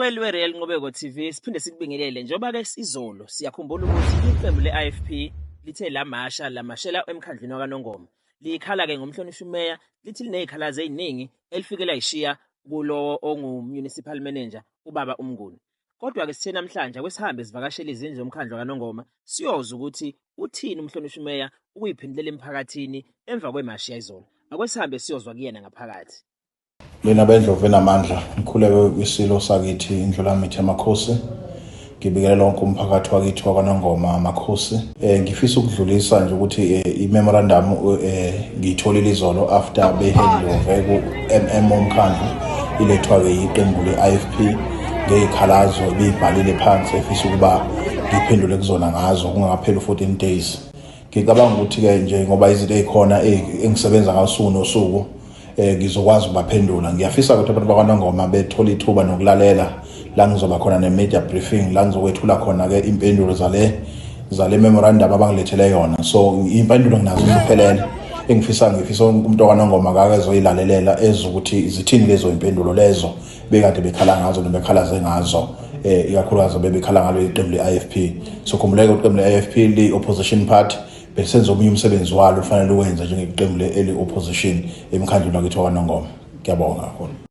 Ababukeli we-Real Nqubeko TV siphinde sikubingelele njengoba-ke izolo siyakhumbula ukuthi iqembu le-IFP lithe lamashela emkhandlwini wakaNongoma. Likhala-ke ngomhlonishwa umeya lithi linezikhalazo eziningi elifike layishiya kulo ongu-municipal manager ubaba uMnguni. Kodwa-ke sithe namhlanje kwesihambe sivakashela izindlu zomkhandlu kaNongoma siyozwa ukuthi uthini umhlonishwa umeya ukuyiphendulela emphakathini emva kwemashi yayizolo. Akwesihambe siyozwa kuyena ngaphakathi. Lena bendlovu enamandla ngikhuleke kwisilo sakithi indlulamithi yamakhosi. Ngibikele lonke umphakathi wakithi wakwaNongoma amakhosi. Ngifisa ukudlulisa nje ukuthi i-memorandum ngiyitholile izolo after behandlove ku-MM omkhandlu ilethwa-ke iqembu le-IFP ngezikhalazo beyibhalile phansi efisa ukuba ngiphendule kuzona ngazo kungapheli 14 days. Ngicabanga ukuthi-ke nje ngoba izinto ezikhona engisebenza ngaso nosuku ngizokwazi ukubaphendula. Ngiyafisa ukuthi abantu bakwaNongoma bethola ithuba nokulalela la ngizoba khona ne-media briefing la ngizokwethula khona-ke impendulo zale memorandum abangilethele yona. So impendulo nginazo ziphelele ngifisa umuntu wakwaNongoma akake ezoyilalelela ezokuthi zithini lezo impendulo lezo bekade bekhala ngazo bekhalaze ngazo ikakhulukazi bebekhala ngalo iqembu le-IFP. So khumbuleke ukuthi iqembu le-IFP li-opposition party besenza omunye umsebenzi walo ufanele uwenza njengeqembu le-opposition emkhandlwini wakithi wakwaNongoma. Ngiyabonga kakhulu.